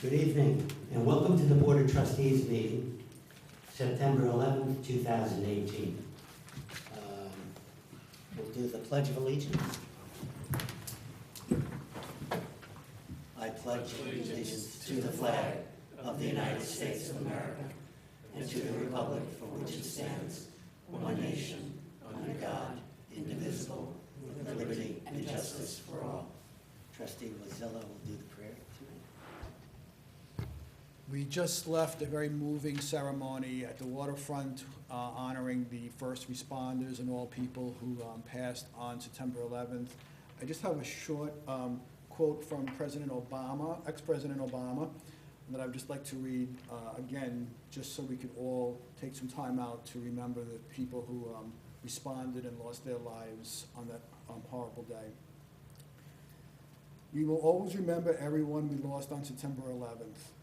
Good evening, and welcome to the Board of Trustees meeting, September 11th, 2018. We'll do the Pledge of Allegiance. I pledge allegiance to the flag of the United States of America and to the republic for which it stands, one nation, under God, indivisible, with liberty and justice for all. Trustee Wazzillo will do the prayer tonight. We just left a very moving ceremony at the waterfront honoring the first responders and all people who passed on September 11th. I just have a short quote from President Obama, ex-President Obama, that I'd just like to read again, just so we could all take some time out to remember the people who responded and lost their lives on that horrible day. We will always remember everyone we lost on September 11th.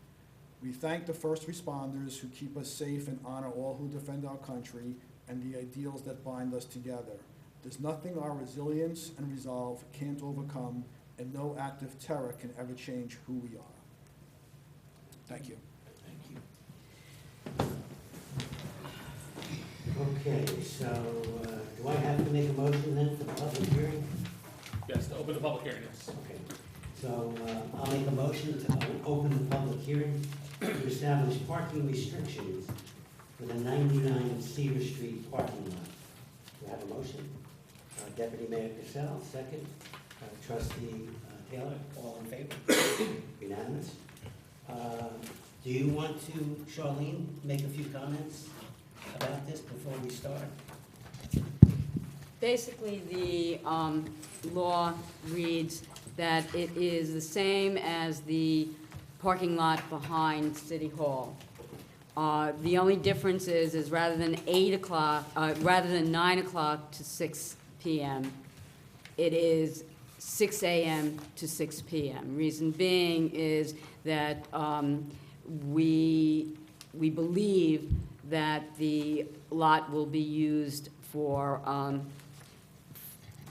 We thank the first responders who keep us safe and honor all who defend our country and the ideals that bind us together. There's nothing our resilience and resolve can't overcome, and no act of terror can ever change who we are. Thank you. Thank you. Okay, so do I have to make a motion then for the public hearing? Yes, to open the public hearing, yes. Okay, so I'll make a motion to open the public hearing to establish parking restrictions for the 99 Cedar Street parking lot. Do I have a motion? Deputy Mayor Cassell, second. Trustee Taylor, all in favor? Unanimous. Do you want to, Charlene, make a few comments about this before we start? Basically, the law reads that it is the same as the parking lot behind City Hall. The only difference is rather than 9 o'clock to 6 p.m., it is 6 a.m. to 6 p.m. Reason being is that we believe that the lot will be used for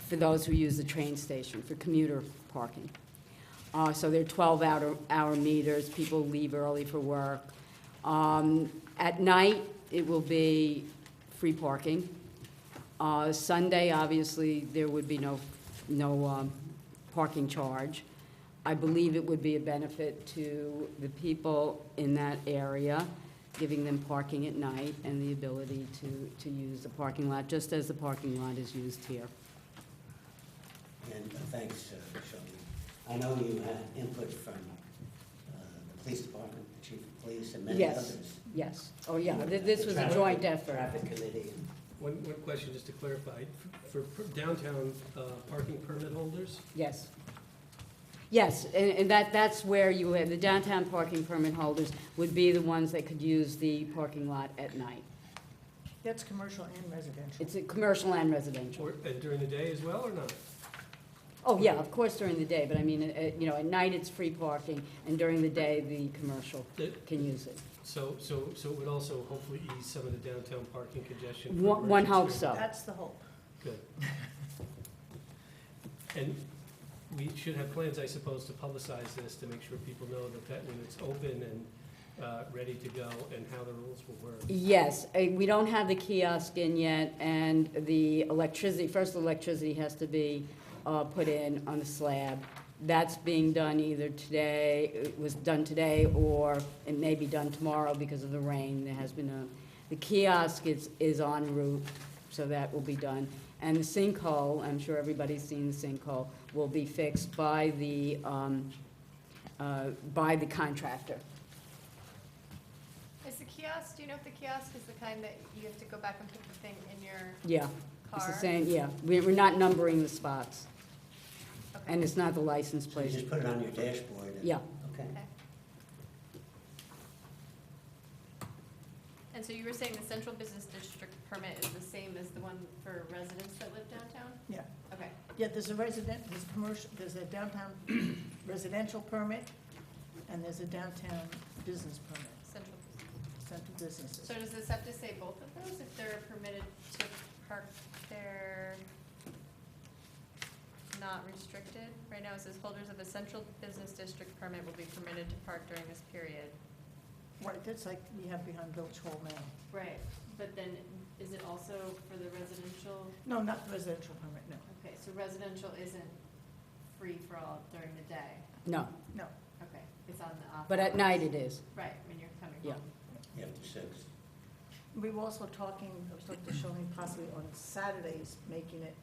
those who use the train station, for commuter parking. So there are 12-hour meters. People leave early for work. At night, it will be free parking. Sunday, obviously, there would be no parking charge. I believe it would be a benefit to the people in that area, giving them parking at night and the ability to use the parking lot, just as the parking lot is used here. And thanks, Charlene. I know you had input from the police department, the chief of police, and many Yes. others. Yes. Oh, yeah, this was a joint effort. Traffic committee. One question, just to clarify, for downtown parking permit holders, Yes. Yes, and that's where you have, the downtown parking permit holders would be the ones that could use the parking lot at night. That's commercial and residential. It's a commercial and residential. or during the day as well, or not? Oh, yeah, of course during the day, but I mean, at night it's free parking, and during the day, the commercial can use it. So it would also hopefully ease some of the downtown parking congestion? for One hopes emergency- so. That's the hope. Good. And we should have plans, I suppose, to publicize this, to make sure people know that when it's open and ready to go, and how the rules will work. Yes, we don't have the kiosk in yet, and the electricity, first the electricity has to be put in on the slab. That's being done either today, it was done today, or it may be done tomorrow because of the rain. There has been the kiosk is en route, so that will be done. And the sinkhole, I'm sure everybody's seen the sinkhole, will be fixed by the contractor. Is the kiosk, do you know if the kiosk is the kind that you have to go back and put the thing in your Yeah, car? it's the same, yeah. We're not numbering the spots, Okay. and it's not the license So you plate. just put it on your dashboard. and- Yeah. Okay. Okay. And so you were saying the central business district permit is the same as the one for residents that live downtown? Yeah. Okay. Yeah, there's a commercial, there's a downtown residential permit, and there's a downtown business permit, Central business. central businesses. So does this have to say both of those if they're permitted to park there not restricted. Right now it says holders of a central business district permit will be permitted to park during this period. Right, that's like we have behind Village Hall now. Right, but then is it also for the residential? No, not residential permit, no, Okay, so residential isn't free for all during the day? No, no. Okay, it's on the off. but at hours. night it is. Right, when you're coming Yeah. home. After 6. We were also talking, I was talking to Charlene possibly on Saturdays, making it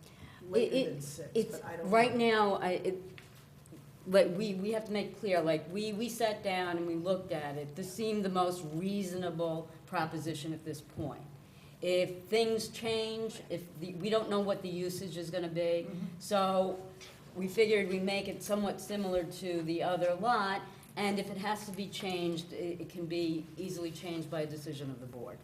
It- later than 6, It's, but I don't know. right now, like, we have to make clear, like, we sat down and we looked at it. This seemed the most reasonable proposition at this point. If things change, we don't know what the usage is gonna be, Mhm. so we figured we make it somewhat similar to the other lot, and if it has to be changed, it can be easily changed by a decision of the board.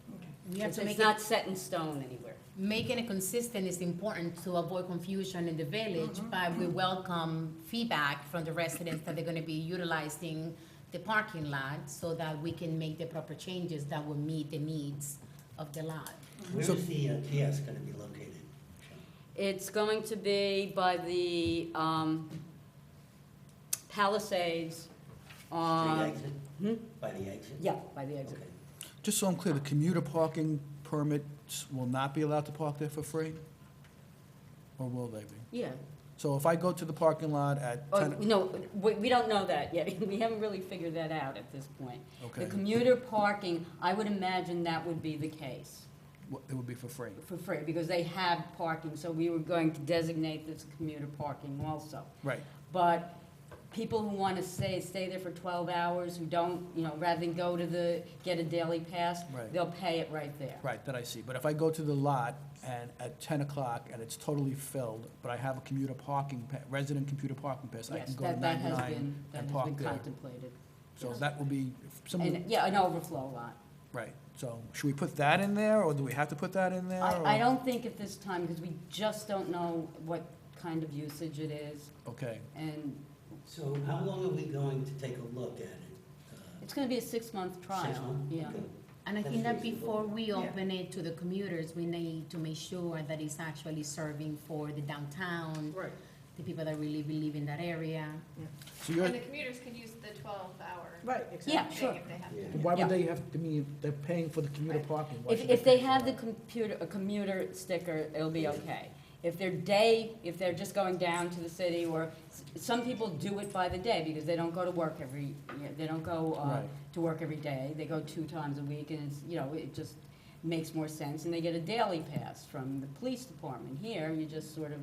We have It's to make it's it, not set in stone anywhere. making it consistent is important to avoid confusion in the village, but we welcome feedback from the residents that they're gonna be utilizing the parking lot so that we can make the proper changes that will meet the needs of the lot. Where So- is the kiosk going to be located? Sean? It's going to be by the Palisades Street on, exit? hmm? By the exit? Yeah, by the exit. Okay. Just so I'm clear, the commuter parking permits will not be allowed to park there for free? Or will they be? Yeah. So if I go to the parking lot at Oh, 10, no, we don't know that yet. We haven't really figured that out at this point. The okay, commuter parking, I would imagine that would be the case it would be for free? for free, because they have parking, so we were going to designate this commuter parking also. Right, But people who want to stay there for 12 hours, who don't, rather than go to get a daily pass, Right. they'll pay it right there. right, that I see. But if I go to the lot and at 10 o'clock and it's totally filled, but I have a commuter parking, resident commuter parking pass, I Yes, can go to that has 99 been, that and has park been there. contemplated. So that will be similar, And, yeah, an overflow lot. right. So should we put that in there, or do we have to put that in there? I or- don't think at this time, because we just don't know what kind of usage it is, Okay, and So how long are we going to take a look at it? it's gonna be a 6-month trial. 6 months? Yeah. Okay. And I That's think that reasonable. before we Yeah. open it to the commuters, we need to make sure that it's actually serving for the downtown, Right. the people that really live in that area. so you're, And the commuters can use the 12-hour Right, exactly. Yeah, sure. if they have Yeah. to. why Yeah. would they have, they're paying for the commuter Right. parking. Why should If they pay for have the that? commuter sticker, it'll be okay. If they're just going down to the city, or some people do it by the day, because they don't go to work they don't go Right. to work every day, they go 2 times a week, and it's, it just makes more sense, and they get a daily pass from the police department. Here, you just sort of,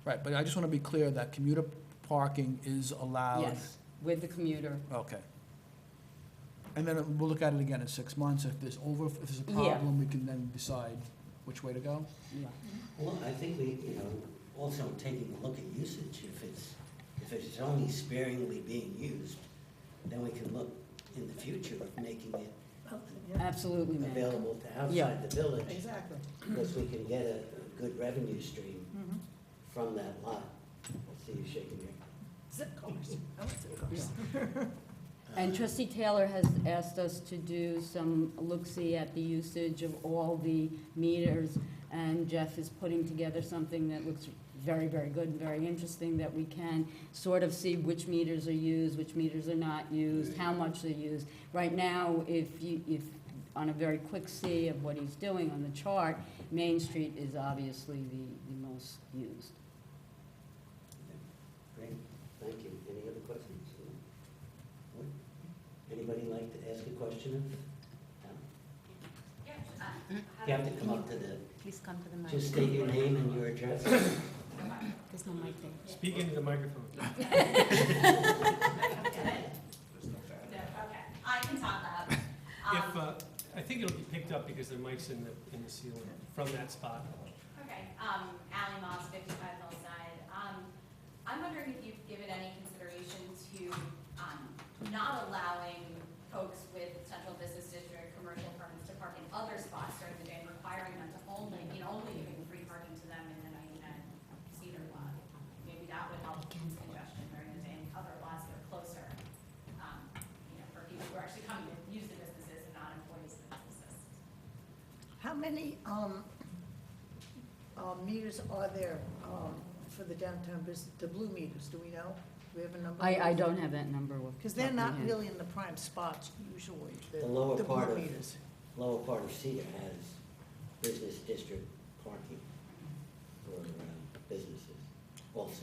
Right, but I just want to be clear that commuter parking is allowed. yes, with the commuter. Okay. And then we'll look at it again in 6 months. If there's a Yeah. problem, we can then decide which way to go. Yeah. Well, I think we, also taking a look at usage, if it's only sparingly being used, then we can look in the future of making it Yeah, Absolutely, ma'am. available to Yeah. outside the village, exactly. because we can get a good revenue stream Mhm. from that lot. I see you shaking your. Zip cars. I want zip cars. And trustee Taylor has asked us to do some look-see at the usage of all the meters, and Jeff is putting together something that looks very, very good and very interesting, that we can sort of see which meters are used, which meters are not used, how much they're used. Right now, if on a very quick see of what he's doing on the chart, Main Street is obviously the most used. Great, thank you. Any other questions? Anybody like to ask a question? You have to come up to the, Please come to the mic. just state your name and your address. There's no mic there. Speak into the microphone. Okay, I can talk loud. If, I think it'll be picked up because the mic's in the ceiling from that spot. Okay, Ally Moss, 55 Hillside. I'm wondering if you've given any consideration to not allowing folks with central business district commercial permits to park in other spots during the day and requiring them to only giving free parking to them in the 99 Cedar lot. Maybe that would help reduce congestion during the day and other lots that are closer, for people who are actually coming to use the businesses and not employees of the businesses. How many meters are there for the downtown business, the blue meters, do we know? Do we have a number? I don't have that number with. Because they're top of my not head. really in the prime spots usually, The lower the part blue of- meters. Lower part of Cedar has business district parking for businesses also.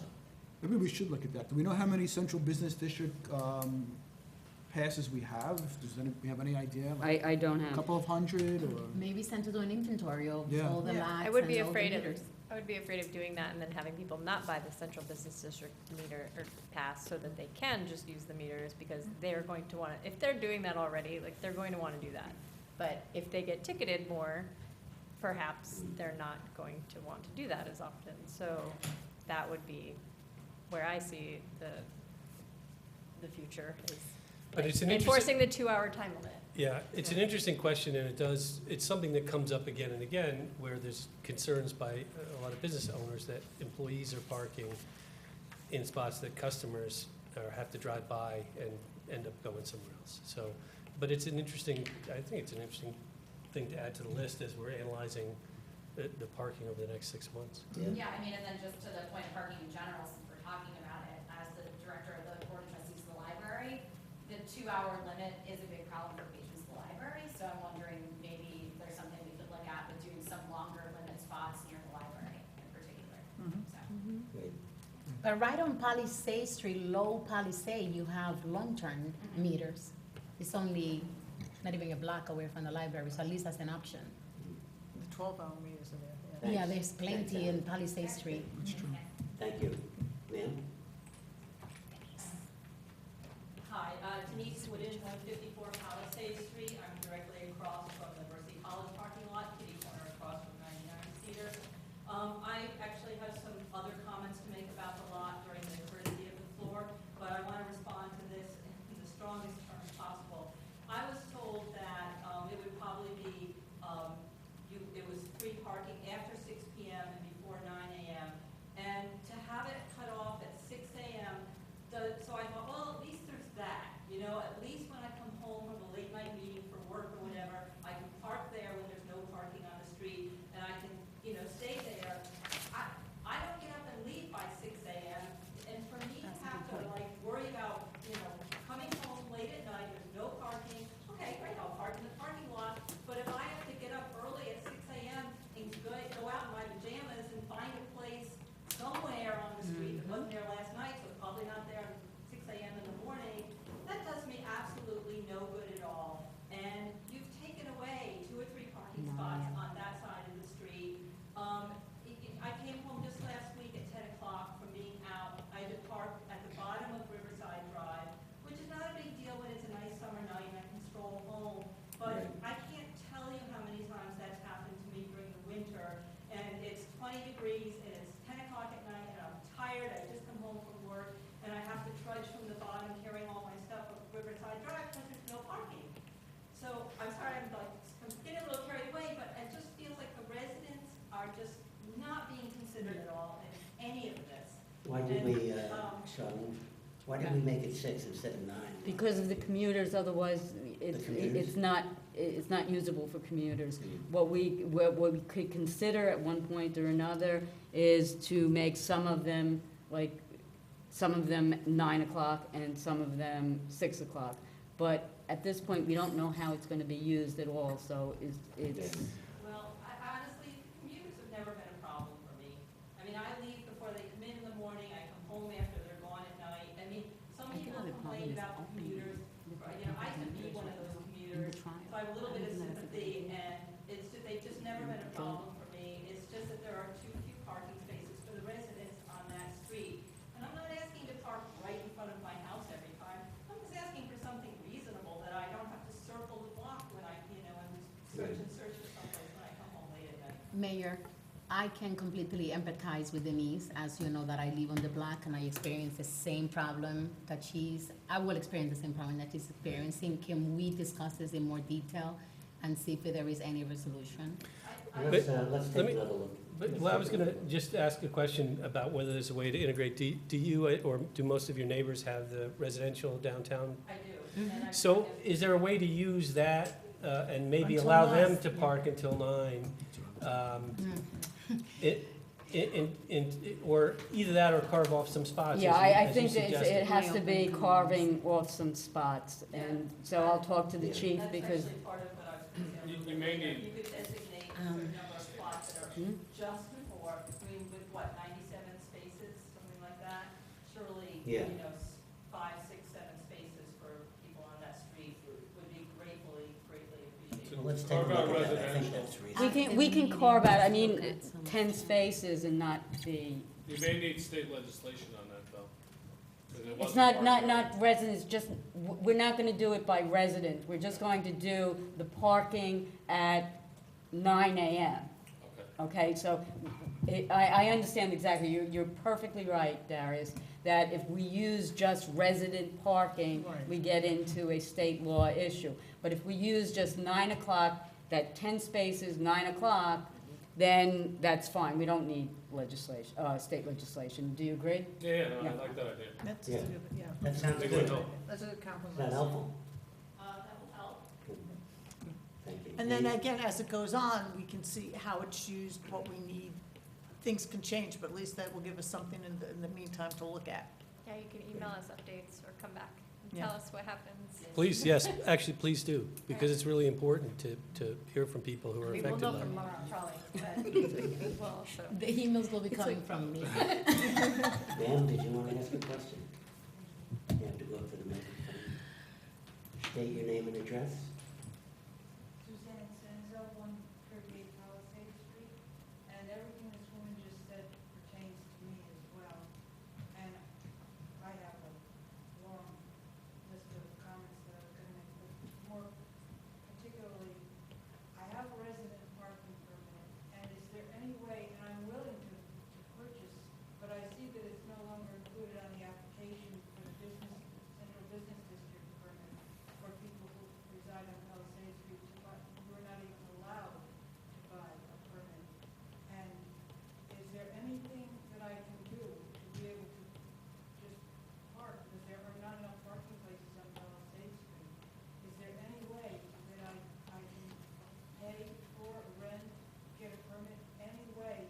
Maybe we should look at that. Do we know how many central business district passes we have? We have any idea? Like I don't a have. couple of hundred, or? Maybe send to do an inventory of Yeah. all the Yeah. lots I would and be all the afraid of, meters. I would be afraid of doing that and then having people not buy the central business district meter or pass so that they can just use the meters because they're going to want to, if they're doing that already, like, they're going to want to do that. But if they get ticketed more, perhaps they're not going to want to do that as often. So that would be where I see the future is But it's an enforcing the 2-hour time limit. Yeah, it's an interesting question, and it's something that comes up again and again, where there's concerns by a lot of business owners that employees are parking in spots that customers have to drive by and end up going somewhere else. So, but it's an interesting, I think it's an interesting thing to add to the list as we're analyzing the parking over the next 6 months. Yeah, I mean, and then just to the point of parking in general, since we're talking about it, as the director of the board of trustees of the library, the 2-hour limit is a big problem for patrons of the library, so I'm wondering maybe there's something we could look at with doing some longer limit spots near the library in particular, so. Great. But right on Palisade Street, low Palisade, you have long-term meters. It's only not even a block away from the library, so at least that's an option. The 12-hour meters in there, yeah. Thanks. Yeah, there's plenty Thanks, in Palisade Street. That's true. Thank you. Ma'am? Hi, Denise Wooden, 154 Palisade Street. I'm directly across from the Mercy College parking lot, kitty corner across from 99 Cedar. I actually have some other comments to make about the lot during the courtesy of the floor, but I want to respond to this in the strongest terms possible. I was told that it would probably be, it was free parking after 6 p.m. and before 9 a.m. And to have it cut off at 6 a.m., so I thought, well, at least there's that. You know, at least when I come home from a late night meeting for work or whatever, I can park there when there's no parking on the street, and I can, you know, stay there. I don't get up and leave by 6 a.m., and for me to have to, like, worry about, you know, coming home late at night, there's no parking, okay, great, I'll park in the parking lot, but if I have to get up early at 6 a.m. and go out in my pajamas and find a place somewhere on the street that wasn't there last night, so it's probably not there at 6 a.m. in the morning, that does me absolutely no good at all. And you've taken away 2 or 3 parking spots on that side of the street. I came home just last week at 10 o'clock from being out. I had to park at the bottom of Riverside Drive, which is not a big deal when it's a nice summer night and I can stroll home. But I can't tell you how many times that's happened to me during the winter. And it's 20 degrees and it's 10 o'clock at night and I'm tired. I just come home from work and I have to trudge from the bottom carrying all my stuff up Riverside Drive because there's no parking. So I'm sorry, I'm getting a little carried away, but it just feels like the residents are just not being considered at all in any of this. Why did we, And, Charlene, why did we make it 6 instead of 9? Because of the commuters, otherwise it's commuters? it's not usable for commuters. What we could consider at one point or another is to make some of them 9 o'clock and some of them 6 o'clock. But at this point, we don't know how it's gonna be used at all, so it's, Well, honestly, commuters have never been a problem for me. I mean, I leave before they come in the morning, I come home after they're gone at night. I mean, some I people thought it complain probably is about the open. commuters. You know, I could be one of those commuters, so I have a little bit of sympathy, and it's just, they've just never been a problem for me. It's just that there are too few parking spaces for the residents on that street. And I'm not asking to park right in front of my house every time. I'm just asking for something reasonable that I don't have to circle the block when I, you know, and search for someplace when I come home late at night. Mayor, I can completely empathize with Denise, as you know that I live on the block and I experience the same problem that I will experience the same problem that she's experiencing. Can we discuss this in more detail and see if there is any resolution? Let's let take me- another look. Well, I was going to just ask a question about whether there's a way to integrate. Do you or do most of your neighbors have the residential downtown? I do. And I- So is there a way to use that and maybe Until allow 9, them to yeah. park until 9? or either that or carve off some spots. Yeah, as you- I as you think that suggested. it has to be carving off some spots, and so I'll talk to the Yeah. chief That's because, actually part of what I was concerned You may with. need- You could designate a certain number of spots that are just for, between, with what, 97 spaces, something like that? Surely, Yeah. 5, 6, 7 spaces for people on that street would be greatly appreciated. Well, let's take a Carve out look at that. I think residential. that's we reasonable. can carve out, I mean, 10 spaces and not be, You may need state legislation on that, though. 'cause it it's wasn't not, part not, of not residents, just, we're not gonna do it by resident. We're just going to do the parking at 9 AM. Okay. Okay, so I understand exactly, you're perfectly right, Darius, that if we use just resident parking, Right. we get into a state law issue. But if we use just 9 o'clock, that 10 spaces, 9 o'clock, then that's fine, we don't need legislation, state legislation. Do you agree? Yeah, no, I Yeah. like that idea. That's, Yeah. yeah, That sounds They good. would help. that's a Is that compromise. helpful? That will help. Thank you. And then again, as it goes on, we can see how it's used, what we need. Things can change, but at least that will give us something in the meantime to look at. Yeah, you can email us updates or come back and Yeah. tell us what happens. Please, yes, actually, please do, because it's really important to hear from people who are We will affected know by it. tomorrow, probably, but we'll also. The emails will be coming from me. Ma'am, did you want to ask a question? You have to go up to the microphone. State your name and address. Suzanne Senzo, 138 Palisade Street, and everything this woman just said pertains to me as well. And I have a long list of comments that I was going to make, but more particularly, I have a resident parking permit, and is there any way, and I'm willing to purchase, but I see that it's no longer included on the application for the central business district permit for people who reside on Palisade Street, but we're not even allowed to buy a permit. And is there anything that I can do to be able to just park, because there are not enough parking places on Palisade Street? Is there any way that I can pay for, rent, get a permit, any way?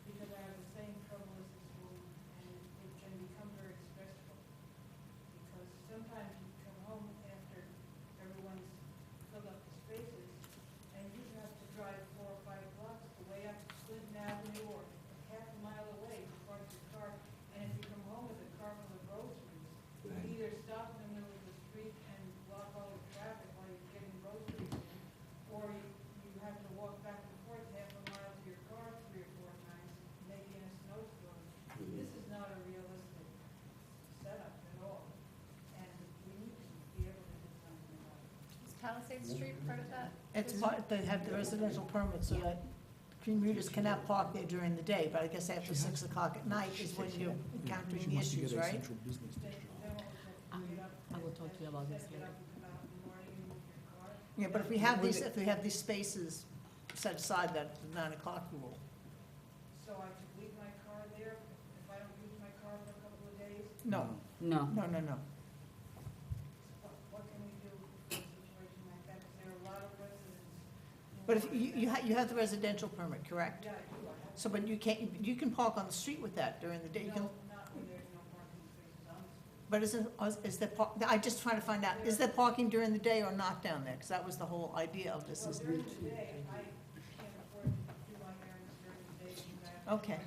Because I have the same trouble as this woman, and it can become very stressful. Because sometimes you come home after everyone's filled up the spaces, and you have to drive 4 or 5 blocks to way up Clinton Avenue or half a mile away to park your car. And if you come home with a car full of groceries, you Right. either stop in the middle of the street and block all the traffic while you're getting groceries in, or you have to walk back and forth half a mile to your car 3 or 4 times, maybe in a snowstorm. Mhm. This is not a realistic setup at all, and we need to be able to do something about it. Is Palisade Street part of that? It's part, they have the residential permit so that commuters cannot park there during the day, but I guess after 6 o'clock at night is when you're encountering the issues, right? Then what was it? You get up I will talk to you about this get later. up and come out in the morning and move your car. Yeah, but if we have these spaces set aside, that the 9 o'clock rule. So I could leave my car there if I don't use my car for a couple of days? No, No. no. What can we do for a situation like that? Because there are a lot of residents. who But if are- you have the residential permit, correct? Yeah, I do. I have. So, but you can park on the street with that during the day. You can, No, not when there's no parking spaces on the street. but is there, I just trying to find out, is there parking during the day or not down there? Because that was the whole idea of this Well, is. during the day, I can't afford to do my errands during the day because I have. Okay.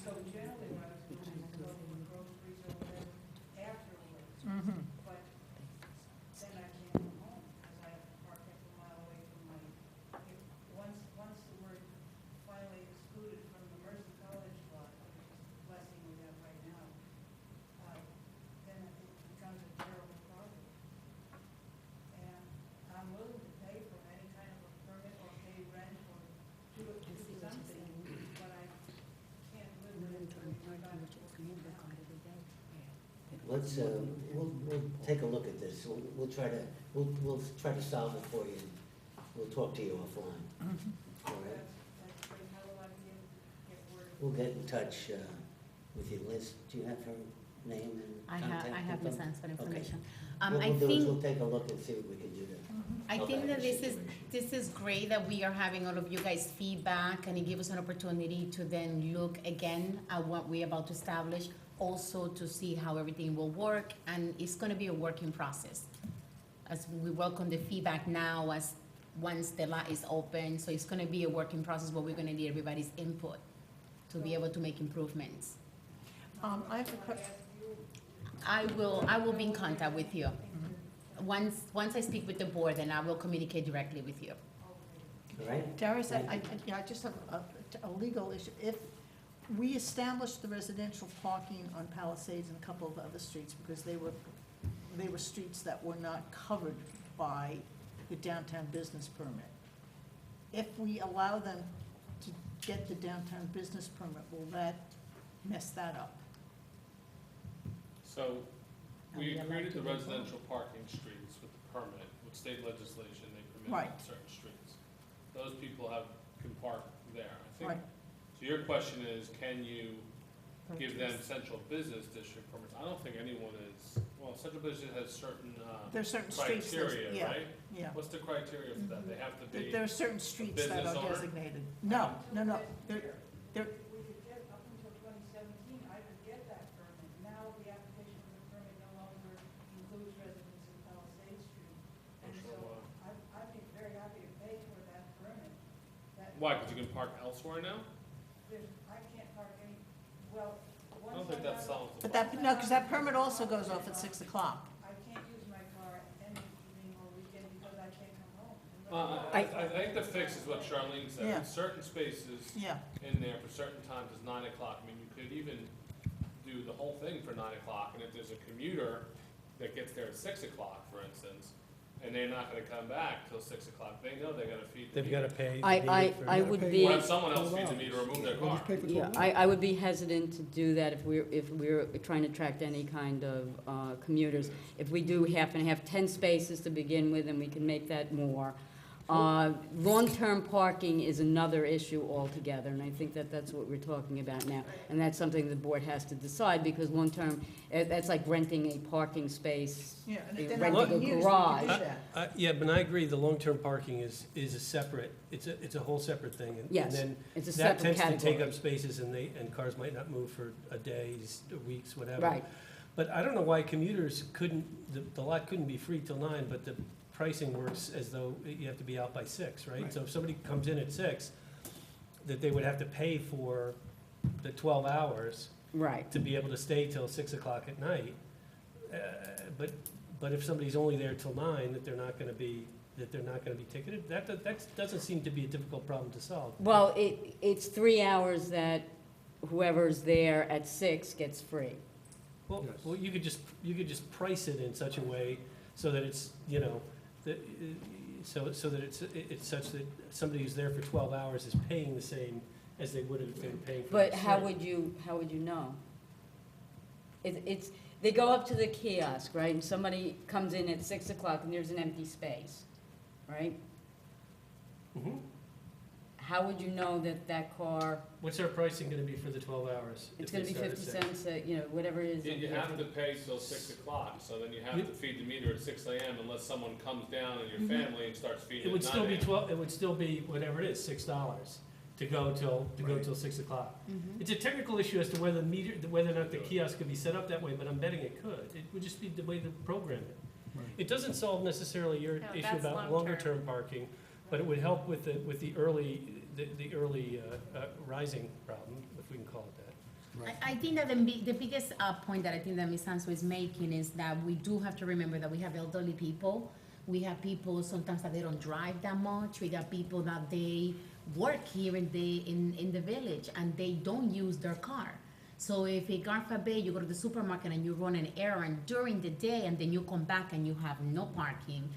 So generally what I was doing is go for groceries or whatever afterwards. Mhm. But then I can't come home because I have to park half a mile away from my, once we're finally excluded from the Mercy College lot, which is the blessing we have right now, then it becomes a terrible problem. And I'm willing to pay for any kind of a permit or pay rent or do something, but I can't live with it. Let's, we'll take a look at this. We'll try to solve it for you. We'll talk to you offline. All right? That's great. How will I be able to get word of We'll get in touch with you. Liz, do you have her name and I contact have Ms. info? Ann's Okay. information. What I we'll do is think, we'll take a look and see what we can do to I help think out that the situation. this is great that we are having all of you guys' feedback, and it gives us an opportunity to then look again at what we're about to establish, also to see how everything will work, and it's gonna be a working process. As we welcome the feedback now, as once the lot is open, so it's gonna be a working process where we're gonna need everybody's input to be able to make improvements. I have a que- I will be in contact with you. Once I speak with the board, then I will communicate directly with you. All right? Darius, Thank you. I just have a legal issue. If we established the residential parking on Palisades and a couple of other streets because they were streets that were not covered by the downtown business permit. If we allow them to get the downtown business permit, will that mess that up? So, Are we we allowed created to the do that? residential parking streets with the permit, with state legislation, they permit Right. certain streets. Those people can park there, I think. Right. So your question is, can you give them central business district permits? I don't think anyone is, well, central business has certain, There's certain streets, there's- criteria, yeah, right? yeah. What's the criteria for that? They have to be, There are certain streets that business are owner? designated. No, they're, We could get, up until 2017, I could get that permit. Now the application for the permit no longer includes residents in Palisade Street. And Sure so why. I'd be very happy to pay for that permit. That- why, because you can park elsewhere now? I can't park any, well, I don't think that solves the but problem. that, no, because that permit also goes off at 6 o'clock. I can't use my car any evening or weekend because I can't come home. I think the fix is what Charlene Yeah. said, certain spaces Yeah, in there for certain times is 9 o'clock. I mean, you could even do the whole thing for 9 o'clock, and if there's a commuter that gets there at 6 o'clock, for instance, and they're not gonna come back till 6 o'clock, they know they gotta feed the They've meter. gotta pay. I would be. Or have someone else feed the meter or move their car. Yeah, I would be hesitant to do that if we're trying to attract any kind of commuters. If we do happen to have 10 spaces to begin with, and we can make that more. Long-term parking is another issue altogether, and I think that that's what we're talking about now. And that's something the board has to decide, because long-term, that's like renting a parking space. yeah, and They if they're rent not a being used, we garage. can do that. Yeah, but I agree, the long-term parking is a separate, it's a whole separate thing. And Yes, then it's a that separate tends to take category. up spaces, and cars might not move for a days, weeks, whatever. Right, But I don't know why commuters couldn't, the lot couldn't be free till 9, but the pricing works as though you have to be out by 6, right? Right. So if somebody comes in at 6, that they would have to pay for the 12 hours right. to be able to stay till 6 o'clock at night. But if somebody's only there till 9, that they're not gonna be ticketed, that doesn't seem to be a difficult problem to solve. Well, it's 3 hours that whoever's there at 6 gets free. Well, Yes. well, you could just price it in such a way so that it's, you know, so that it's such that somebody who's there for 12 hours is paying the same as they would have if they were paying for But the how street. would you know? They go up to the kiosk, right, and somebody comes in at 6 o'clock and there's an empty space, right? Mhm. How would you know that that car, What's our pricing gonna be for the 12 hours? it's if gonna they be start at 50 6? cents, whatever it is. You have to pay till 6 o'clock, so then you have to feed the meter at 6 AM unless someone comes down in your family and starts It feeding would at still 9 be AM. 12, it would still be whatever it is, $6 to go till 6 o'clock. Mhm. It's a technical issue as to whether whether or not the kiosk could be set up that way, but I'm betting it could. It would just be the way to program it. Right. It doesn't solve necessarily your No, issue that's about long-term. longer-term parking, but it would help with the early rising problem, if we can call it that. I think that the biggest point that I think that Ms. Sanso is making is that we do have to remember that we have elderly people. We have people sometimes that they don't drive that much. We got people that they work here in the village and they don't use their car. So if, God forbid, you go to the supermarket and you run an errand during the day and then you come back and you have no parking,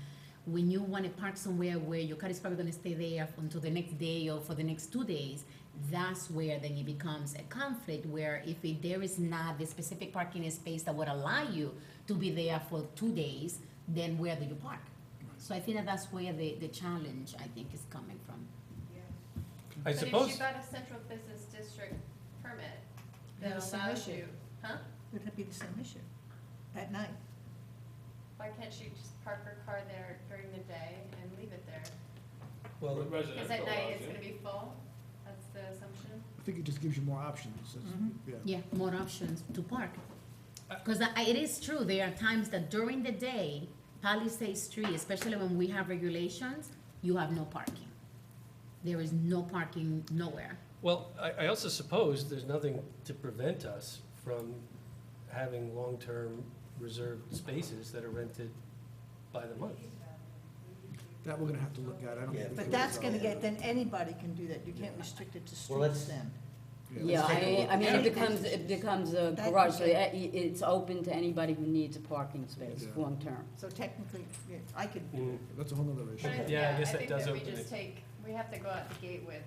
when you want to park somewhere where your car is probably going to stay there until the next day or for the next 2 days, that's where then it becomes a conflict, where if there is not the specific parking space that would allow you to be there for 2 days, then where do you park? So I think that that's where the challenge, I think, is coming from. I But suppose. if you got a central business district permit that That's the allows issue. you, huh? would it be the same issue at night? Why can't she just park her car there during the day and leave it there? Well, Residential Because at night allows it's you. gonna be full, that's the assumption? I think it just gives you more options, yeah. Yeah, more options to park. Because it is true, there are times that during the day, Palisade Street, especially when we have regulations, you have no parking. There is no parking nowhere. well, I also suppose there's nothing to prevent us from having long-term reserved spaces that are rented by the month. That we're gonna have to look at, I don't Yeah. think. But it that's was, gonna get, then anybody can do that, you can't restrict it to Well, let's- streets then. Yeah, Let's take a look. I mean, it Yeah. becomes a That- garage, so it's open to anybody who needs a parking space, Yeah. long-term. So technically, yeah, I could, Mm. That's a whole nother issue. But Yeah, I guess that think does that we open just it. take, we have to go out the gate with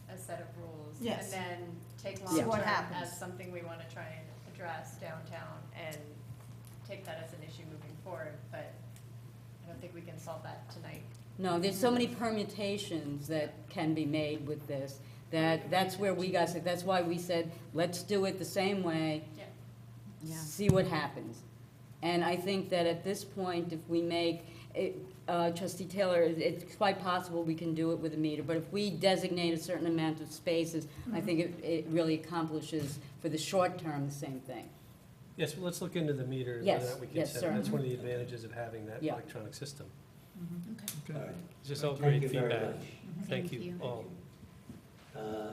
a set of rules. Yes. And then take See long what term happens. as something we wanna try and address downtown and take that as an issue moving forward, but I don't think we can solve that tonight. No, there's so many permutations that can be made with this, that's where we got, that's why we said, let's do it the same way, Yeah. see what happens. And I think that at this point, if we make, Trustee Taylor, it's quite possible we can do it with a meter, but if we designate a certain amount of spaces, I think it really accomplishes for the short term the same thing. Yes, well, let's look into the meter, Yes, whether that we can yes, set, sir. that's one of the advantages of having that Yeah. electronic system. Okay. All right. It's just all Thank great you very feedback. much. Thank Thank you you. all.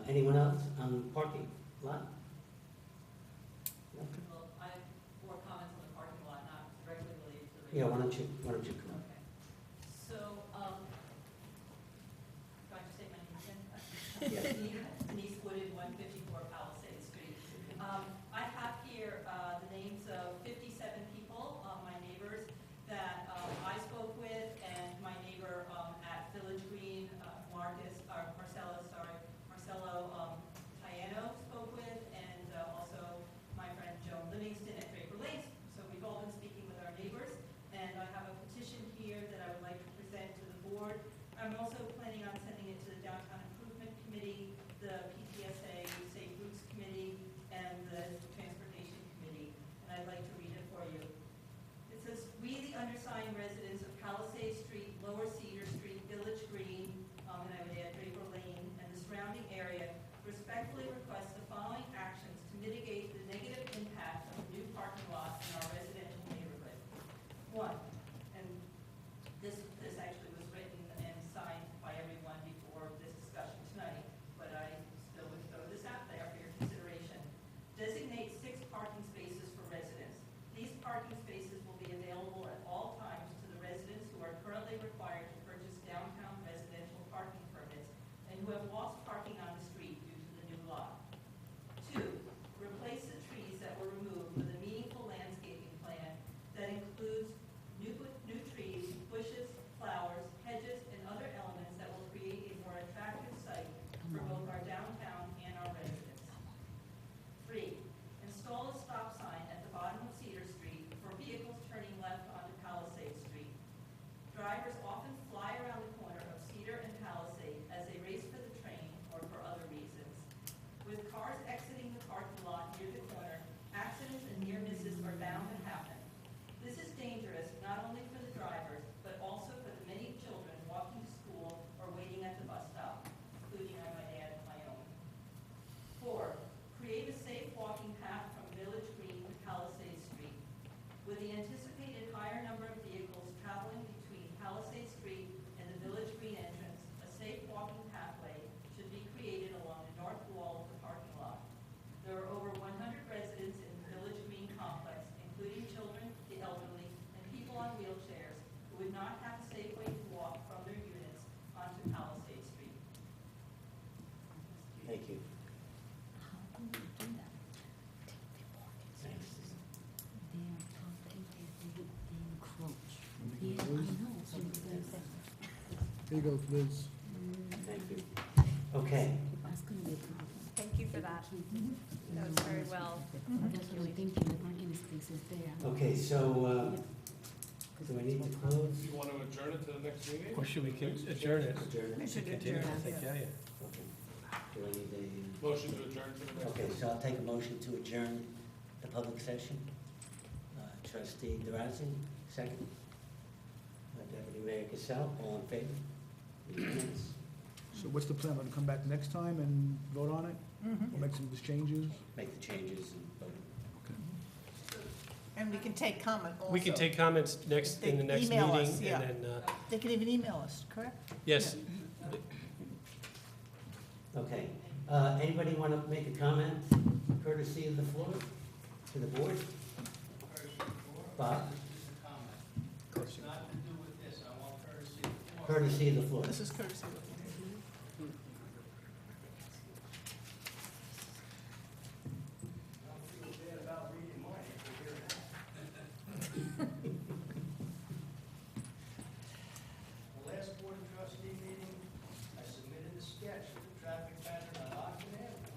Anyone else on parking lot? No? Well, I have more comments on the parking lot, not directly related to the. Yeah, why don't you come on? Okay. So, do I just say my name again? Denise Wooded, 154 Palisade Street. I have here the names of 57 people, my neighbors that I spoke with, and my neighbor at Village Green, Marcelo Tayano spoke with, and also my friend Joan Livingston at Draper Lane. So we've all been speaking with our neighbors, and I have a petition here that I would like to present to the board. I'm also planning on sending it to the Downtown Improvement Committee, the PTSA Safe Routes Committee, and the Transportation Committee, and I'd like to read it for you. It says, "We, the undersigned residents of Palisade Street, Lower Cedar Street, Village Green," and I would add Draper Lane, "and the surrounding area, respectfully request the following actions to mitigate the negative impact of the new parking lot in our residential neighborhood. One," and this actually was written and signed by everyone before this discussion tonight, but I still would throw this out there for your consideration. "Designate 6 parking spaces for residents. These parking spaces will be available at all times to the residents who are currently required to purchase downtown residential parking permits and who have lost parking on the street due to the new law. 2, replace the trees that were removed with a meaningful landscaping plan that includes new trees, bushes, flowers, hedges, and other elements that will create a more attractive site for both our downtown and our residents. 3, install a stop sign at the bottom of Cedar Street for vehicles turning left onto Palisade Street. Drivers often fly around the corner of Cedar and Palisade as they race for the train or for other reasons. With cars exiting the parking lot near the corner, accidents and near misses are bound to happen. This is dangerous not only for the drivers, but also for the many children walking to school or waiting at the bus stop, including, I might add, my own. 4, create a safe walking path from Village Green to Palisade Street. With the anticipated higher number of vehicles traveling between Palisade Street and the Village Green entrance, a safe walking pathway should be created along the north wall of the parking lot. There are over 100 residents in the Village Green complex, including children, the elderly, and people on wheelchairs who would not have a safe way to walk from their units onto Palisade Street." Thank you. How can we do that? Thanks. Yeah, I know, so there's Here you go, Liz. Thank you. Okay, that's gonna be a problem. Thank you for that. That was very well. That's what I'm thinking, the parking spaces there. okay, so, do I need to close? Do you want to adjourn it to the next meeting? Or should we adjourn it? Adjourn We it? should Continue, adjourn, I think, yeah. yeah. Okay. Do I need Motion to adjourn to the a, next. okay, so I'll take a motion to adjourn the public session. Trustee DeRosa, second. Deputy Mayor Cassell, all in favor? Unanimous. So what's the plan? Want to come back next time and vote on it? Or make some changes? Make the changes and vote. And we can take comment also. We can take comments in the next Email meeting, us, yeah. and then, They can even email us, correct? yes, Okay. Anybody want to make a comment courtesy of the floor to the board? Bob? Courtesy of the floor. This is courtesy. The last Board of Trustee meeting, I submitted a sketch of the traffic pattern on Ogden Avenue.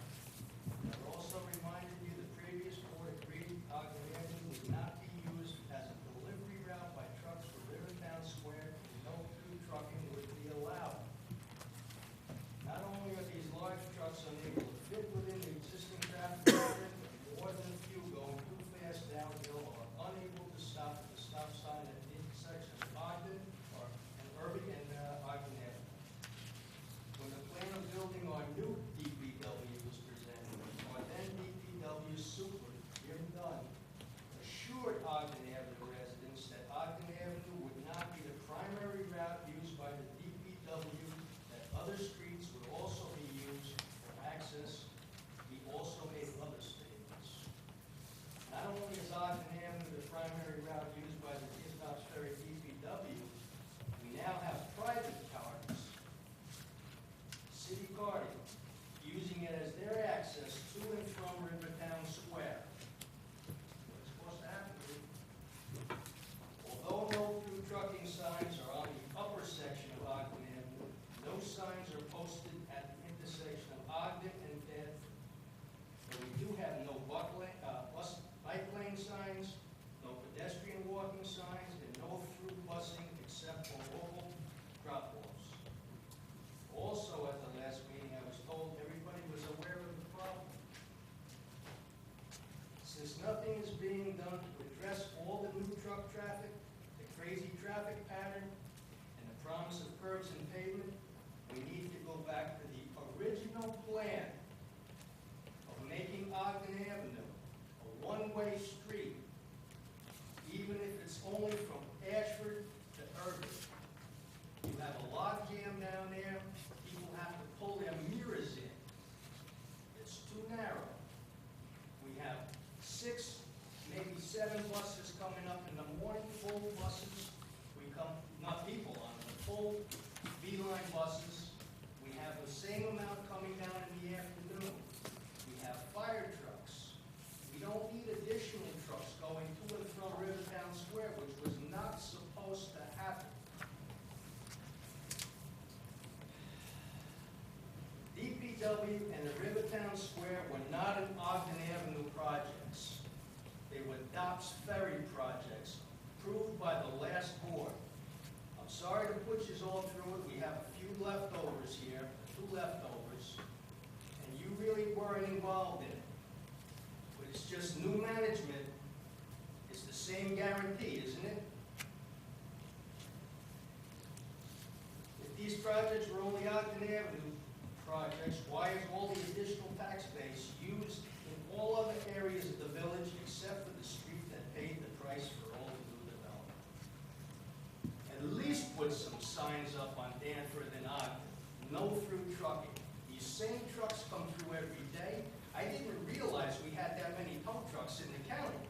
I also reminded you the previous board agreed Ogden Avenue would not be used as a delivery route by trucks for Rivertown Square, and no through trucking would be allowed. Not only are these large trucks unable to fit within the existing traffic pattern, but more than a few going too fast downhill are unable to stop at the stop sign at the intersection of Ogden and Irving and Ogden Avenue. When the plan of building our new DPW was presented, our then DPW super, Jim Dunn, assured Ogden Avenue residents that Ogden Avenue would not be the primary route used by the DPW, that other streets would also be used for access. He also made other statements. Not only is Ogden Avenue the primary route used by the East Ferry DPW, we now have private cars, city carding, using it as their access to and from Rivertown Square. What's supposed to happen? Although no through trucking signs are on the upper section of Ogden Avenue, no signs are posted at the intersection of Ogden and Bedford. But we do have no bike lane signs, no pedestrian walking signs, and no through busing except for local drop-offs. Also, at the last meeting, I was told everybody was aware of the problem. Since nothing is being done to address all the new truck traffic, the crazy traffic pattern, and the promise of curbs and pavement, we need to go back to the original plan of making Ogden Avenue a one-way street, even if it's only from Ashford to Irving. You have a log jam down there, people have to pull their mirrors in. It's too narrow. We have 6, maybe 7 buses coming up in the morning, full buses. We come, not people on them, full beeline buses. We have the same amount coming down in the afternoon. We have fire trucks. We don't need additional trucks going to and from Rivertown Square, which was not supposed to happen. DPW and the Rivertown Square were not an Ogden Avenue projects. They were Dobbs Ferry projects, approved by the last board. I'm sorry to put you all through it. We have a few leftovers here, 2 leftovers, and you really weren't involved in it. But it's just new management. It's the same guarantee, isn't it? If these projects were only Ogden Avenue projects, why is all the additional tax base used in all other areas of the village except for the street that paid the price for all the new development? At least put some signs up on Danforth and Ogden, no through trucking. These same trucks come through every day. I didn't realize we had that many tow trucks in the county.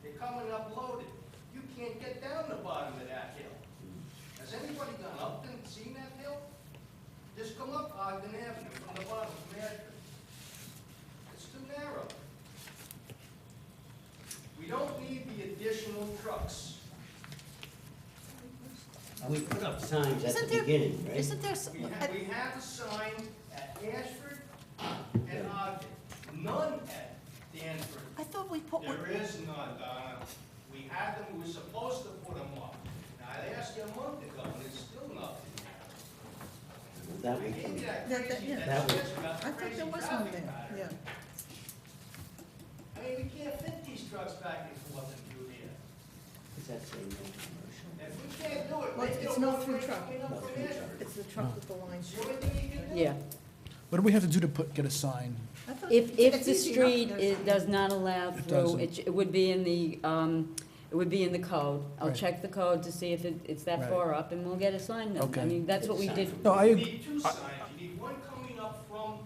They're coming up loaded. You can't get down the bottom of that hill. Has anybody gone up and seen that hill? Just come up Ogden Avenue from the bottom from Ashford. It's too narrow. We don't need the additional trucks. We put up signs at Isn't the there- beginning, right? Isn't there, We have a sign at Ashford and Ogden, none at Danford. I thought we put one. There is none, Donna. We had them, we were supposed to put them up. Now, I asked you a month ago, and there's still nothing. That I we gave can, you That- crazy, yeah. That was- sketch about the I thought crazy there was one traffic there, pattern. yeah. I mean, we we can't fit these trucks back and forth and through here. Is that saying no commercial? If we can't do it, Well, make it it's a no one-way through truck. coming up No from through there. truck. It's the truck with the line. It's the only thing you can do. Yeah. What do we have to do to get a sign? I thought If it's the easy enough, street there's- does not allow through, doesn't. it would be in the, it would be in the code. I'll Right. check the code to see if it's that Right. far up, and we'll get a sign then. Okay. I mean, that's what we did. No, I, You ag- need two signs, you need one coming up from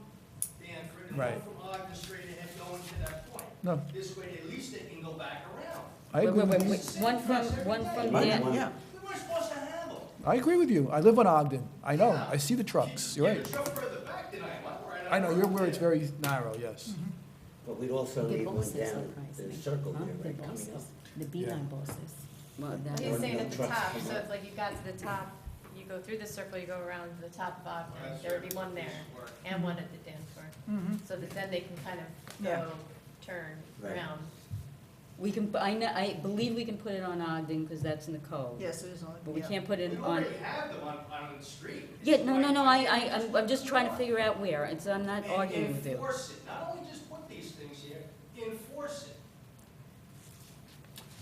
Danford and one Right. from Ogden straight ahead going to that point. no, This way, at least they can go back around. I agree with you. One from Right. Dan, Yeah, We weren't supposed to have them. I agree with you. I live on Ogden. I know, Yeah. I see the trucks, you're Yeah, right. but you're further back than I am. I'm right I know, up you're there. where it's very narrow, yes. But we'd also The need one bosses down surprise the me. circle Huh? there, The right, coming bosses, up. the beeline bosses. well, that, He's saying no at the trucks top, come so up. if like you got to the top, you go through the circle, you go around to the top of Ogden, That's there would be right. one there, Work. and one at the Danforth. mhm. So that then they can kind of Yeah. go, turn Right. around. we can, I believe we can put it on Ogden, because that's in the code. Yes, it is on, But we yeah. can't put it We on, already have them on the street. yeah, It's no, like- I'm just trying to figure out where, I'm not And arguing with you. enforce it, not only just put these things here, enforce it.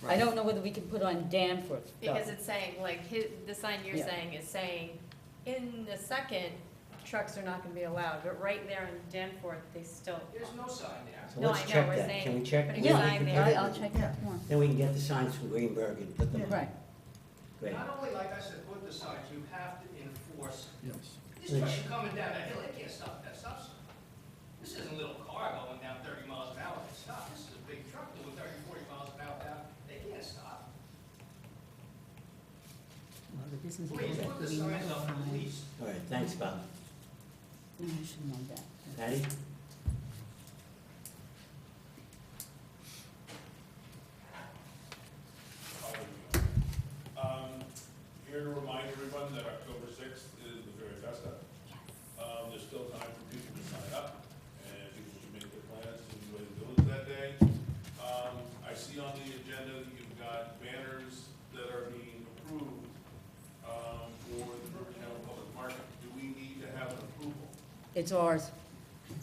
I don't know whether we can put on Danforth, though. Because it's saying, like, the sign you're Yeah. saying is saying, in the second, trucks are not gonna be allowed, but right there in Danforth, they still. There's no sign there. So No, let's I know, check we're that. saying Can we check? putting a where we sign can there. put it? I'll check that tomorrow. Then we can get the signs from Greenberg and put them on. Right. Great. Not only, like I said, put the signs, you have to enforce it. Yes. These trucks are coming down that hill, they can't stop at that stop sign. This isn't a little car going down 30 miles an hour, they stop. This is a big truck doing 30, 40 miles an hour down, they can't stop. Well, the business Please, people put have the to be signs up at notified. least. All right, thanks, Bob. No, I should know that. Patty? Here to remind everyone that October 6th is the Ferry Festa. There's still time for people to sign up, and people should make their plans to enjoy the village that day. I see on the agenda that you've got banners that are being approved for the Rivertown Public Market. Do we need to have an approval? It's ours.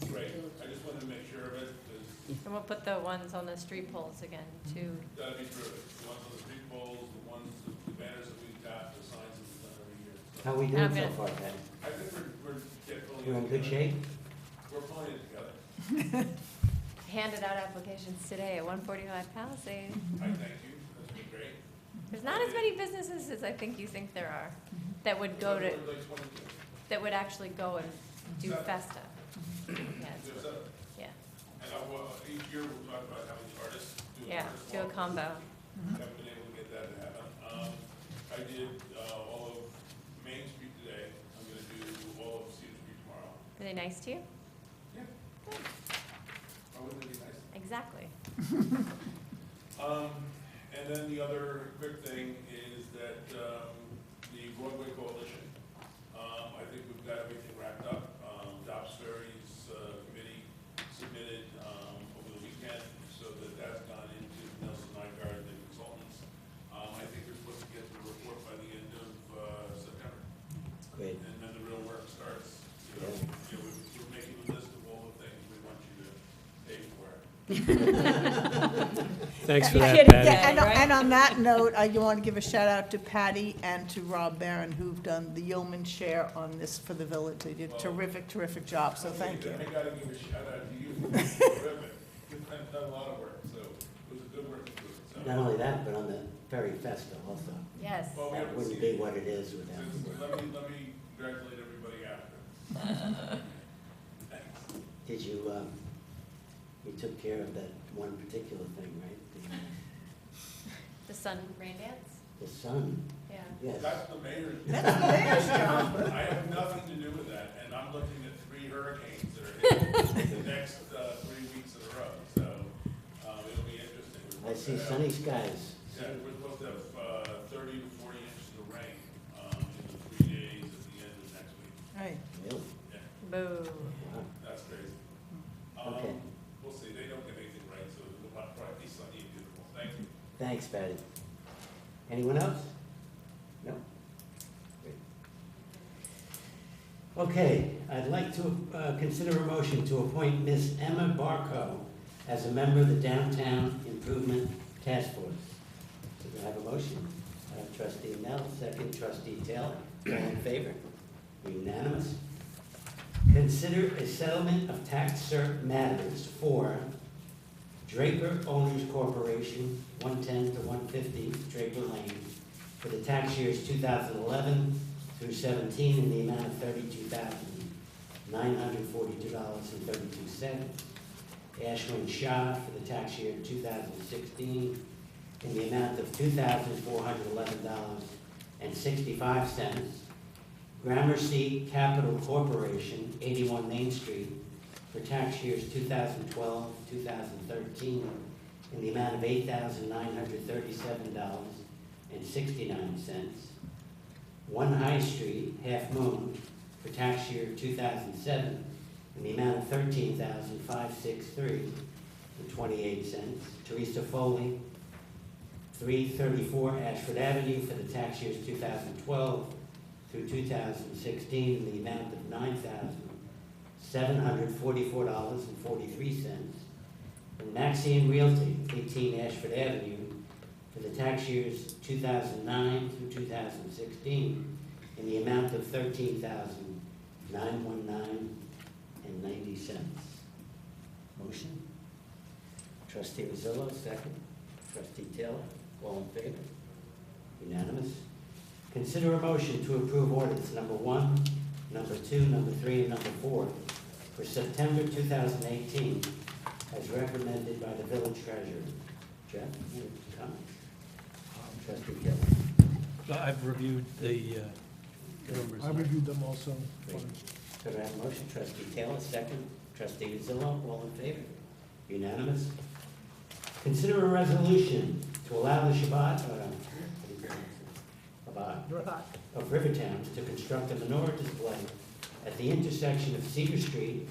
Great, I just wanted to make sure of it, because And we'll put the ones on the street poles again, too. that'd be terrific. The ones on the street poles, the ones, the banners that we've got, the signs that we've done every year. So How are we I'm doing so gonna- far, Patty? I think we're getting pulling We're in it good together. shape? We're pulling it together. Handed out applications today at 145 Palisades. I thank you, that's been great. There's not as many businesses as I think you think there are that would go to, We're like 22. that would actually go and do Seven. Festa. Yeah, it's- There's seven. yeah, And each year we'll talk about how many artists do an yeah, artist do a walk. combo. Haven't been able to get that to happen. I did all of Main Street today. I'm gonna do all of Cedar Street tomorrow. Are they nice to you? Yeah. Why wouldn't it be nice? Exactly. And then the other quick thing is that, the Broadway Coalition, I think we've got everything wrapped up. Dobbs Ferry's, committee submitted, over the weekend, so that's gone into Nelson Nygaard and the consultants. I think we're supposed to get the report by the end of, September, Great. and then the real work starts. We're making a list of all the things we want you to pay for. Thanks for You that, kidding? Patty. Yeah, Right? and on that note, I want to give a shout out to Patty and to Rob Barron, who've done the yeoman share on this for the village. They did a terrific, terrific job, so thank you. I gotta give a shout out to you. Terrific. You've done a lot of work, so it was a good working group, so. Not only that, but on the Ferry Festa also. Yes. Well, we That haven't wouldn't seen be it. what it is without the work. Let me congratulate everybody after. Thanks. Did you, you took care of that one particular thing, right? The sun rain dance? The sun, Yeah. yes. That's the mayor's. That's the mayor's job. I have nothing to do with that, and I'm looking at 3 hurricanes that are hitting the next 3 weeks in a row, so it'll be interesting. We're I supposed see to have- sunny skies. Yeah, we're supposed to have 30 to 40 inches of rain in the 3 days at the end of next week. Right. Really? Yeah, Boo. Wow. that's crazy. Okay. We'll see, they don't get anything right, so it'll probably be sunny and beautiful. Thank you. Thanks, Patty. Anyone else? No? Great. Okay, I'd like to consider a motion to appoint Ms. Emma Barco as a member of the Downtown Improvement Task Force. Do I have a motion? Trustee Nell, second. Trustee Taylor, all in favor? Unanimous. Consider a settlement of tax cert matters for Draper Owners Corporation, 110 to 150 Draper Lane, for the tax years 2011 through 17 in the amount of $32,942.32. Ashwin Shah for the tax year 2016 in the amount of $2,411.65. Gramercy Capital Corporation, 81 Main Street, for tax years 2012, 2013, in the amount of $8,937.69. One High Street, Half Moon, for tax year 2007, in the amount of $13,563.28. Teresa Foley, 334 Ashford Avenue, for the tax years 2012 through 2016, in the amount of $9,744.43. And Maxine Realty, 18 Ashford Avenue, for the tax years 2009 through 2016, in the amount of $13,919.90. Motion? Trustee Rosillo, second. Trustee Taylor, all in favor? Unanimous. Consider a motion to approve orders number 1, number 2, number 3, and number 4 for September 2018 as recommended by the village treasurer. Jeff, any comments? Trustee Taylor. I've reviewed the numbers. I reviewed them also. Great. Could I have a motion? Trustee Taylor, second. Trustee Zillo, all in favor? Unanimous. Consider a resolution to allow the Shabbat of Rivertown to construct a menorah display at the intersection of Cedar Street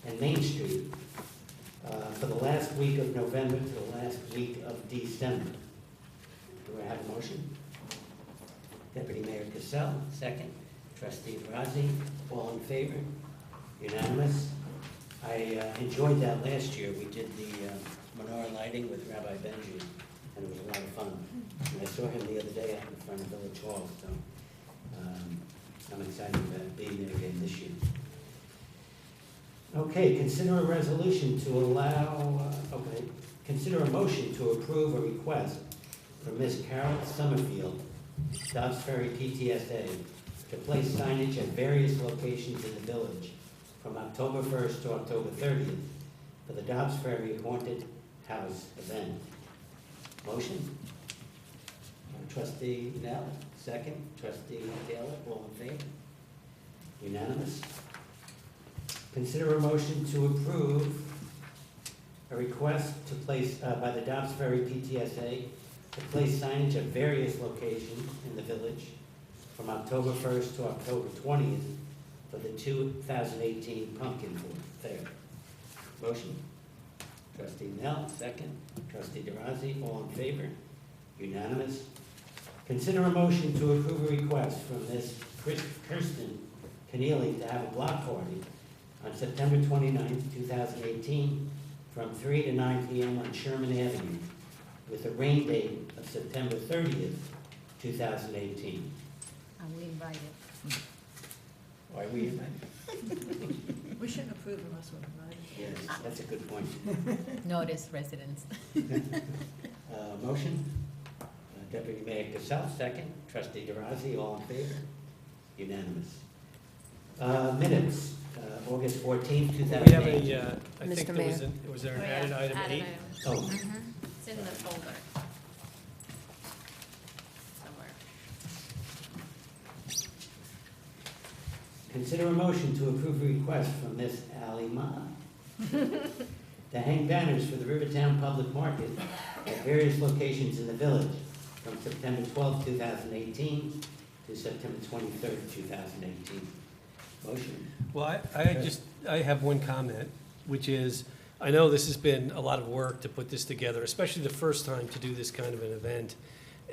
and Main Street for the last week of November to the last week of December. Do I have a motion? Deputy Mayor Cassell, second. Trustee Razi, all in favor? Unanimous. I enjoyed that last year. We did the menorah lighting with Rabbi Benji, and it was a lot of fun. And I saw him the other day out in front of Village Hall, so I'm excited about being there again this year. Okay, consider a resolution to allow, consider a motion to approve a request from Ms. Carol Summerfield, Dobbs Ferry PTSA, to place signage at various locations in the village from October 1st to October 30th for the Dobbs Ferry Haunted House event. Motion? Trustee Nell, second. Trustee Taylor, all in favor? Unanimous. Consider a motion to approve a request to place, by the Dobbs Ferry PTSA, to place signage at various locations in the village from October 1st to October 20th for the 2018 Pumpkin Fair. Motion? Trustee Nell, second. Trustee DeRozzi, all in favor? Unanimous. Consider a motion to approve a request from Ms. Kirsten Keneally to have a block party on September 29th, 2018, from 3 to 9 p.m. on Sherman Avenue, with a rain date of September 30th, 2018. Are we invited? Are we invited? We shouldn't approve unless we're invited. Yes, that's a good point. Notice residents. Motion? Deputy Mayor Cassell, second. Trustee DeRozzi, all in favor? Unanimous. Minutes, August 14th, We have 2018. a, I think Mr. there was, Mayor. was there an Oh, yeah, added item added 8? item. Oh, It's in the folder. Somewhere. consider a motion to approve a request from Ms. Ali Ma to hang banners for the Rivertown Public Market at various locations in the village from September 12th, 2018 to September 23rd, 2018. Motion? Well, I have one comment, which is, I know this has been a lot of work to put this together, especially the first time to do this kind of an event.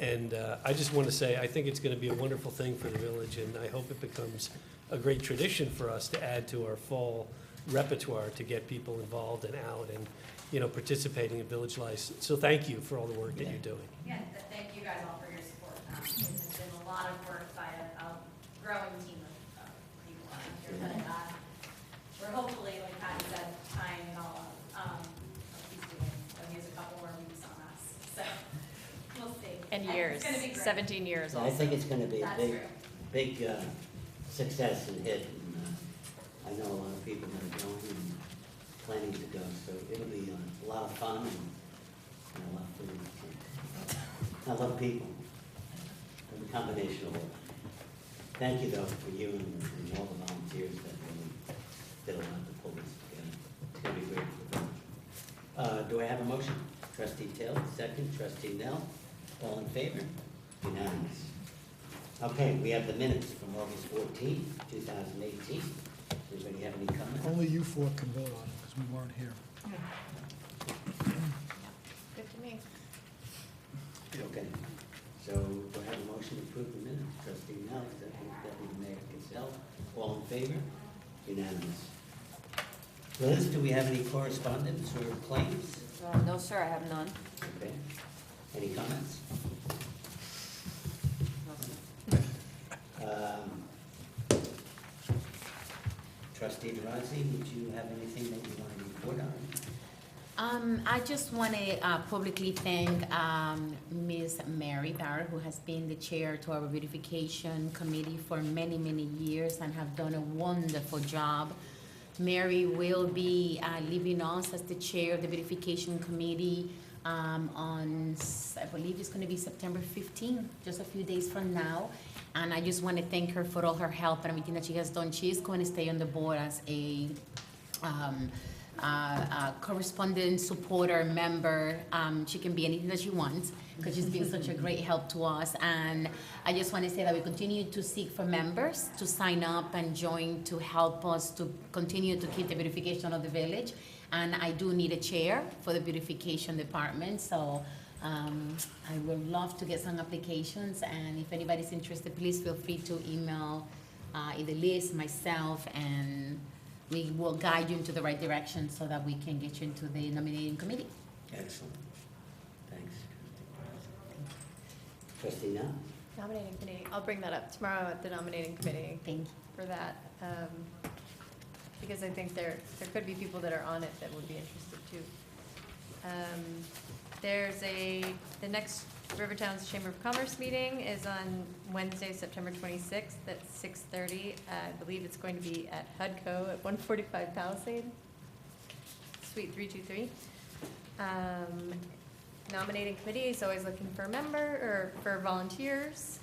And I just want to say, I think it's going to be a wonderful thing for the village, and I hope it becomes a great tradition for us to add to our fall repertoire to get people involved and out. participating in Village Life. So thank you for all the work that you're doing. Yeah, thank you guys all for your support. This has been a lot of work by a growing team of people around here, but we're hopefully, like Patty said, tying it all up. He's doing, he has a couple more weeks on us, so we'll see. And It's years, gonna be great. 17 years I also. think it's gonna be a That's big, true. big success and hit, and I know a lot of people that are going and planning to go, so it'll be a lot of fun and a lot of food. I love people, and the combination of all. Thank you though for you and all the volunteers that really did a lot to pull this together. It's gonna be great for the village. Do I have a motion? Trustee Taylor, second. Trustee Nell, all in favor? Unanimous. Okay, we have the minutes from August 14, 2018. Does anybody have any comments? Only you four can vote on it, because we weren't here. Good to me. Okay, so do I have a motion to approve the minutes? Trustee Nell, second. Deputy Mayor Cassell, all in favor? Unanimous. Liz, do we have any correspondence or claims? No, sir, I have none. Okay. Any comments? Trustee DeRossi, would you have anything that you want to report on? I just want to publicly thank Ms. Mary Barrett, who has been the chair to our beautification committee for many, many years and have done a wonderful job. Mary will be leaving us as the chair of the beautification committee on, I believe it's going to be September 15th, just a few days from now. And I just want to thank her for all her help and everything that she has done. She is going to stay on the board as a correspondent supporter member. She can be anything that she wants because she's been such a great help to us. And I just want to say that we continue to seek for members to sign up and join to help us to continue to keep the beautification of the village. And I do need a chair for the beautification department, so I would love to get some applications. And if anybody's interested, please feel free to email either Liz, myself, and we will guide you into the right direction so that we can get you into the nominating committee. Excellent. Thanks. Trustee Nell? Nominating committee, I'll bring that up tomorrow at the nominating committee Thank you. for that. Because I think there could be people that are on it that would be interested too. The next Rivertown's Chamber of Commerce meeting is on Wednesday, September 26th at 6:30. I believe it's going to be at HUDCO at 145 Palisade, Suite 323. Nominating committee is always looking for a member or for volunteers.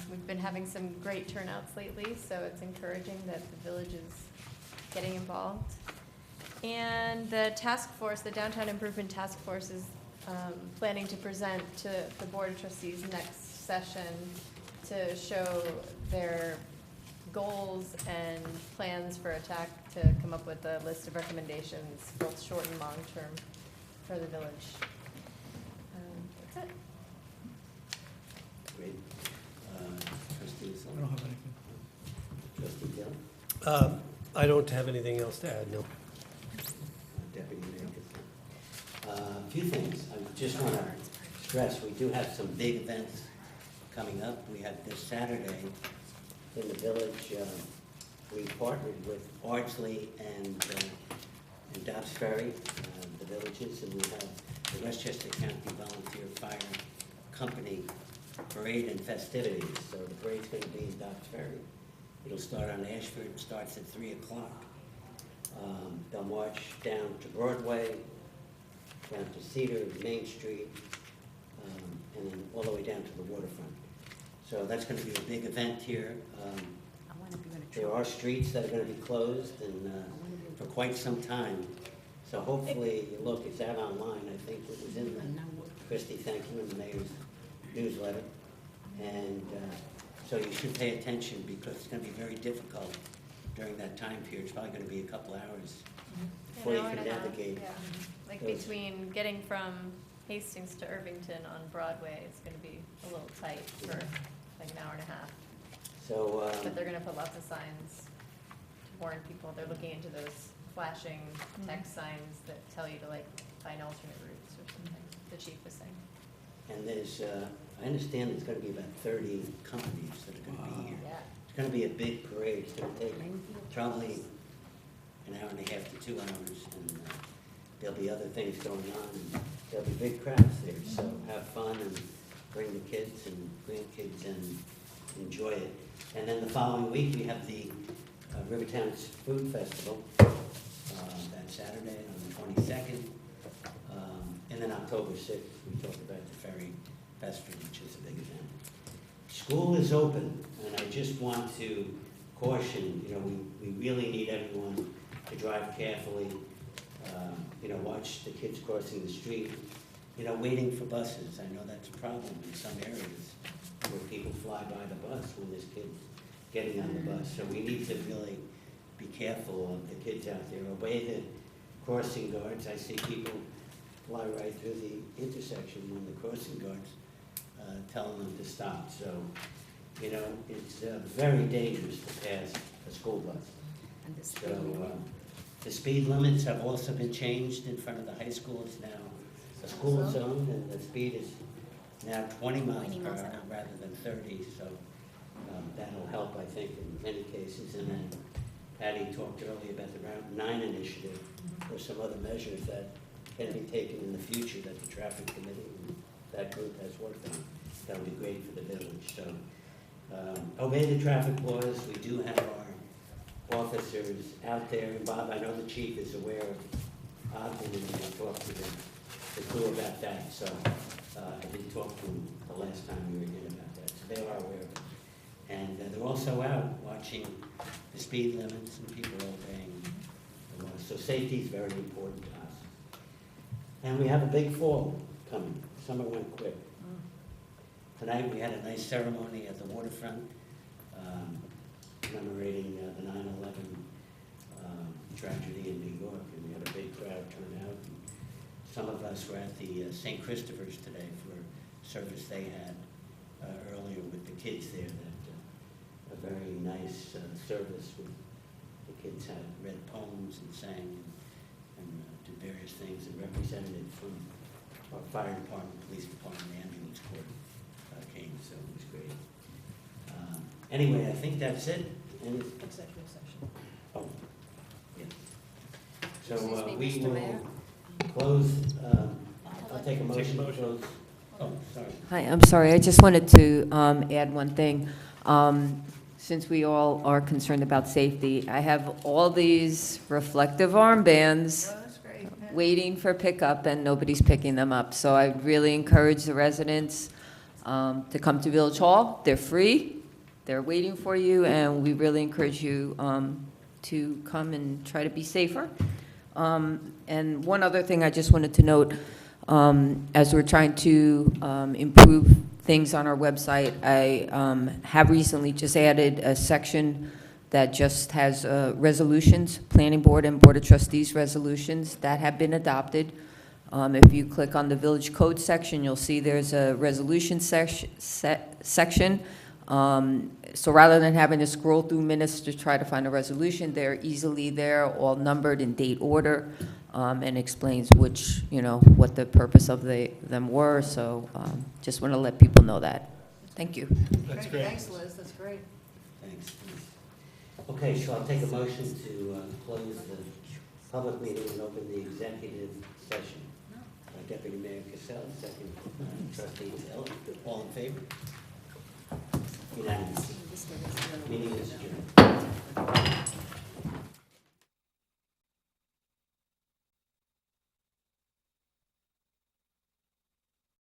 We've been having some great turnouts lately, so it's encouraging that the village is getting involved. And the task force, the Downtown Improvement Task Force is planning to present to the Board of Trustees next session to show their goals and plans for attack, to come up with a list of recommendations, both short and long term, for the village. That's it. Great. Trustee Sullivan? I don't have anything. Trustee Dell? I don't have anything else to add, no. Deputy Mayor Cassell? A few things. I just want to stress, we do have some big events coming up. We have this Saturday in the village, we partnered with Ardsley and Dobbs Ferry, the villages, and we have the Westchester County Volunteer Fire Company parade and festivities. So the parade's going to be in Dobbs Ferry. It'll start on Ashford, it starts at 3 o'clock. They'll march down to Broadway, down to Cedar, Main Street, and then all the way down to the waterfront. So that's going to be a big event here. I want to be on a There are streets that are going to be closed and for quite some time. So hopefully, look, it's out online. I think it was in the Christie, thank you, in the mayor's newsletter. And so you should pay attention because it's going to be very difficult during that time period. It's probably going to be a couple hours before you An hour can and a half, navigate. yeah. Like those. between getting from Hastings to Irvington on Broadway, it's gonna be a little tight for like an hour and a half. So, But they're gonna put lots of signs to warn people. They're looking into those flashing text signs that tell you to like find alternate routes or something, the chief was saying. And there's, I understand there's gonna be about 30 companies that are gonna be here. Yeah. It's gonna be a big parade. It's gonna take probably an hour and a half to 2 hours, and there'll be other things going on, and there'll be big crowds there, so have fun and bring the kids and grandkids and enjoy it. And then the following week, we have the Rivertown Food Festival, that Saturday on the 22nd. And then October 6th, we talked about the Ferry Festival, which is a big event. School is open, and I just want to caution, we really need everyone to drive carefully, watch the kids crossing the street, waiting for buses. I know that's a problem in some areas where people fly by the bus when there's kids getting on the bus. So we need to really be careful of the kids out there. Obey the crossing guards. I see people fly right through the intersection when the crossing guards telling them to stop. So, it's very dangerous to pass a school bus. And the speed So, limit. the speed limits have also been changed in front of the high school. It's now a school zone, and the speed is now 20 miles 20 per miles hour an hour. rather than 30, so that'll help, I think, in many cases. And then Patty talked earlier about the Route 9 initiative, or some other measures that can be taken in the future that the traffic committee and that group has worked on. That'll be great for the village. So obey the traffic laws. We do have our officers out there. And Bob, I know the chief is aware of Ogden, and I talked to the crew about that. So I did talk to them the last time we were in about that. So they are aware of it. And they're also out watching the speed limits and people obeying the laws. So safety is very important to us. And we have a big fall coming. Summer went quick. Tonight, we had a nice ceremony at the waterfront, commemorating the 9/11 tragedy in New York, and we had a big crowd turn out. And some of us were at the St. Christopher's today for a service they had earlier with the kids there. That a very nice service with the kids had read poems and sang and did various things, and representatives from our fire department, police department, ambulance corps came, so it was great. Anyway, I think that's it. Executive session. Oh, yeah. So Excuse me, we Mr. will Mayor? close, I'll take a motion to close. Oh, sorry. Hi, I'm sorry, I just wanted to add one thing. Since we all are concerned about safety, I have all these reflective armbands Oh, that's great. waiting for pickup, and nobody's picking them up. So I really encourage the residents to come to Village Hall. They're free, they're waiting for you, and we really encourage you to come and try to be safer. And one other thing I just wanted to note, as we're trying to improve things on our website, I have recently just added a section that just has resolutions, Planning Board and Board of Trustees resolutions that have been adopted. If you click on the Village Code section, you'll see there's a resolution section. So rather than having to scroll through minutes to try to find a resolution, they're easily there, all numbered in date order, and explains which, what the purpose of them were. So just want to let people know that. Thank you. That's great. Thanks, Liz, that's great. Thanks. Okay, so I'll take a motion to close the public meeting and open the executive session. Deputy Mayor Cassell, second trustee Hill, all in favor? Unanimous. Meeting is adjourned.